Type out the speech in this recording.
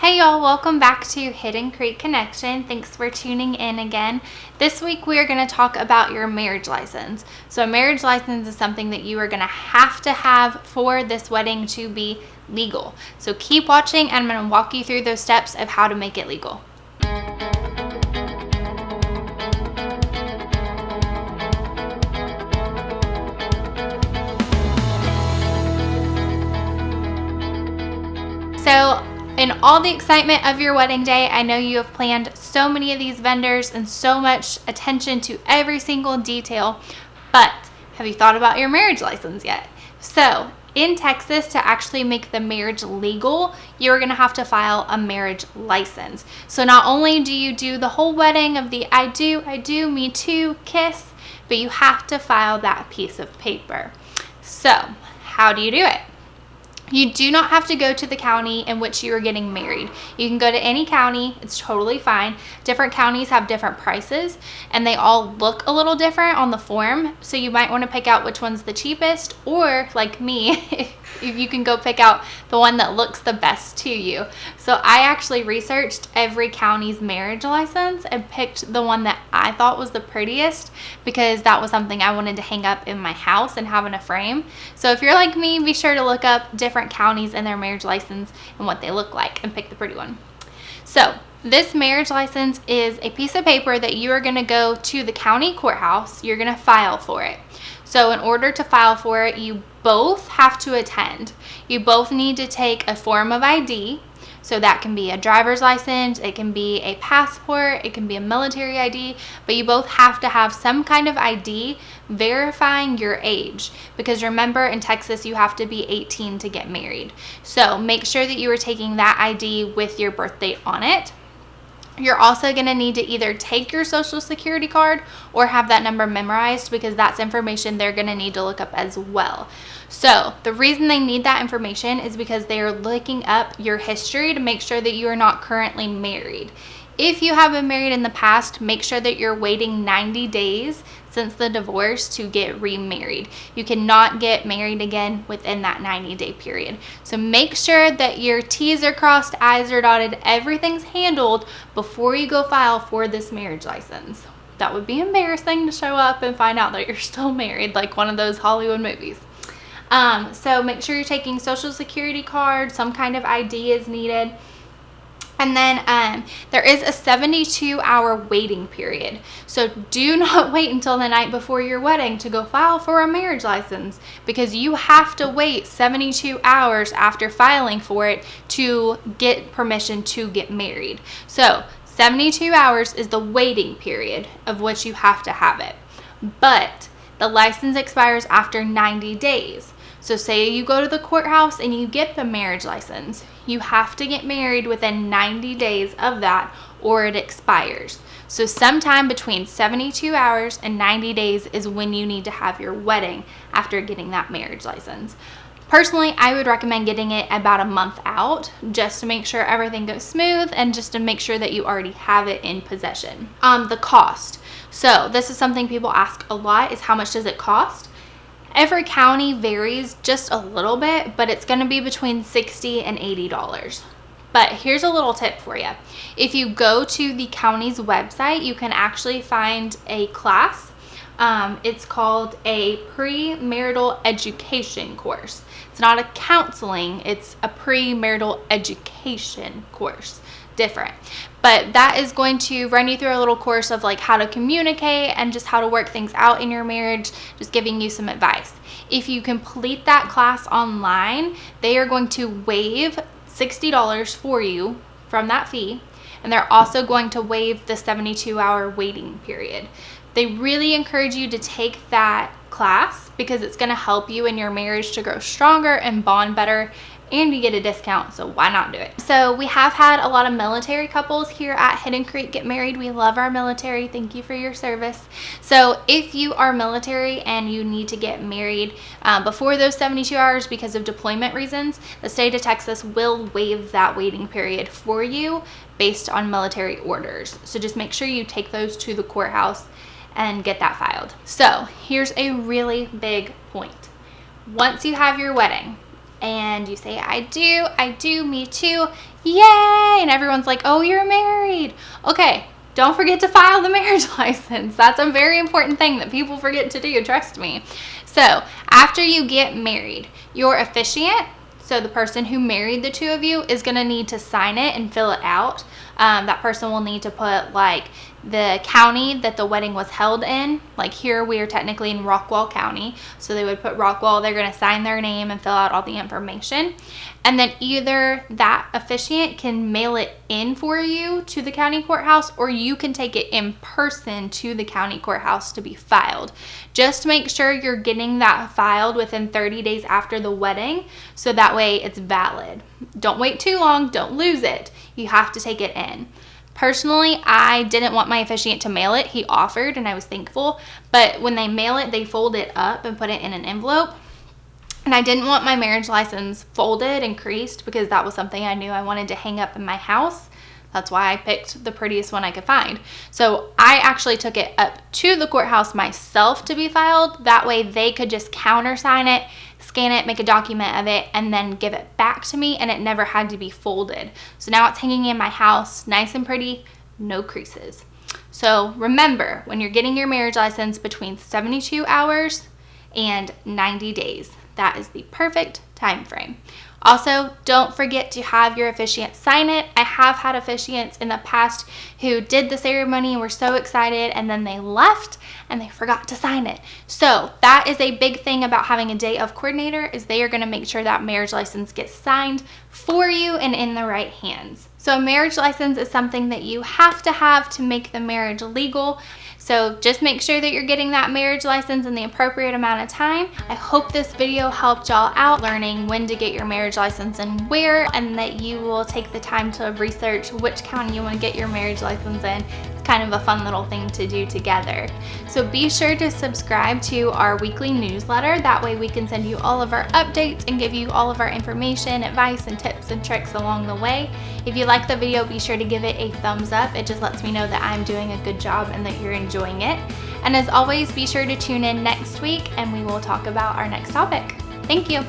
Hey y'all, welcome back to Hidden Creek Connection. Thanks for tuning in again. This week we are going to talk about your marriage license. So a marriage license is something that you are going to have for this wedding to be legal. So keep watching and I'm going to walk you through those steps of how to make it legal. So in all the excitement of your wedding day, I know you have planned so many of these vendors and so much attention to every single detail, but have you thought about your marriage license yet? So in Texas, to actually make the marriage legal, you're gonna have to file a marriage license. So not only do you do the whole wedding of the I do, me too, kiss, but you have to file that piece of paper. So how do you do it? You do not have to go to the county in which you are getting married. You can go to any county, it's totally fine. Different counties have different prices and they all look a little different on the form. So you might want to pick out which one's the cheapest, or like me, you can go pick out the one that looks the best to you. So I actually researched every county's marriage license and picked the one that I thought was the prettiest because that was something I wanted to hang up in my house and have in a frame. So if you're like me, be sure to look up different counties and their marriage license and what they look like and pick the pretty one. So this marriage license is a piece of paper that you are going to go to the county courthouse. You're going to file for it. So in order to file for it, you both have to attend. You both need to take a form of ID. So that can be a driver's license, it can be a passport, it can be a military ID, but you both have to have some kind of ID verifying your age. Because remember, in Texas, you have to be 18 to get married. So make sure that you are taking that ID with your birth date on it. You're also going to need to either take your social security card or have that number memorized, because that's information they're going to need to look up as well. So the reason they need that information is because they are looking up your history to make sure that you are not currently married. If you have been married in the past, make sure that you're waiting 90 days since the divorce to get remarried. You cannot get married again within that 90-day period. So make sure that your T's are crossed, I's are dotted, everything's handled before you go file for this marriage license. That would be embarrassing to show up and find out that you're still married, like one of those Hollywood movies. So make sure you're taking social security card, some kind of ID is needed. And then there is a 72-hour waiting period. So do not wait until the night before your wedding to go file for a marriage license, because you have to wait 72 hours after filing for it to get permission to get married. So 72 hours is the waiting period of which you have to have it. But the license expires after 90 days. So say you go to the courthouse and you get the marriage license, you have to get married within 90 days of that or it expires. So sometime between 72 hours and 90 days is when you need to have your wedding after getting that marriage license. Personally, I would recommend getting it about a month out just to make sure everything goes smooth and just to make sure that you already have it in possession. The cost. So this is something people ask a lot, is how much does it cost? Every county varies just a little bit, but it's going to be between $60 and $80. But here's a little tip for you. If you go to the county's website, you can actually find a class. It's called a premarital education course. It's not a counseling, it's a premarital education course. Different. But that is going to run you through a little course of like how to communicate and just how to work things out in your marriage, just giving you some advice. If you complete that class online, they are going to waive $60 for you from that fee, and they're also going to waive the 72-hour waiting period. They really encourage you to take that class because it's going to help you in your marriage to grow stronger and bond better, and you get a discount, so why not do it? So we have had a lot of military couples here at Hidden Creek get married. We love our military. Thank you for your service. So if you are military and you need to get married before those 72 hours because of deployment reasons, the state of Texas will waive that waiting period for you based on military orders. So just make sure you take those to the courthouse and get that filed. So here's a really big point. Once you have your wedding, and you say, I do, me too, Yay! And everyone's like, oh, you're married. Okay, don't forget to file the marriage license. That's a very important thing that people forget to do, trust me. So after you get married, your officiant, so the person who married the two of you, is gonna need to sign it and fill it out. That person will need to put like the county that the wedding was held in. Like here we are technically in Rockwall County, so they would put Rockwall. They're going to sign their name and fill out all the information, and then either that officiant can mail it in for you to the county courthouse, or you can take it in person to the county courthouse to be filed. Just make sure you're getting that filed within 30 days after the wedding, so that way it's valid. Don't wait too long, don't lose it. You have to take it in. Personally, I didn't want my officiant to mail it. He offered and I was thankful, but when they mail it, they fold it up and put it in an envelope. And I didn't want my marriage license folded and creased because that was something I knew I wanted to hang up in my house. That's why I picked the prettiest one I could find. So I actually took it up to the courthouse myself to be filed. That way they could just countersign it, scan it, make a document of it, and then give it back to me, and it never had to be folded. So now it's hanging in my house, nice and pretty, no creases. So remember, when you're getting your marriage license, between 72 hours and 90 days. That is the perfect time frame. Also, don't forget to have your officiant sign it. I have had officiants in the past who did the ceremony and were so excited, and then they left and they forgot to sign it. So that is a big thing about having a day of coordinator, is they are going to make sure that marriage license gets signed for you and in the right hands. So a marriage license is something that you have to make the marriage legal. So just make sure that you're getting that marriage license in the appropriate amount of time. I hope this video helped y'all out learning when to get your marriage license and where, and that you will take the time to research which county you want to get your marriage license in. It's kind of a fun little thing to do together. So be sure to subscribe to our weekly newsletter. That way we can send you all of our updates and give you all of our information, advice, and tips and tricks along the way. If you like the video, be sure to give it a thumbs up. It just lets me know that I'm doing a good job and that you're enjoying it. And as always, be sure to tune in next week and we will talk about our next topic. Thank you.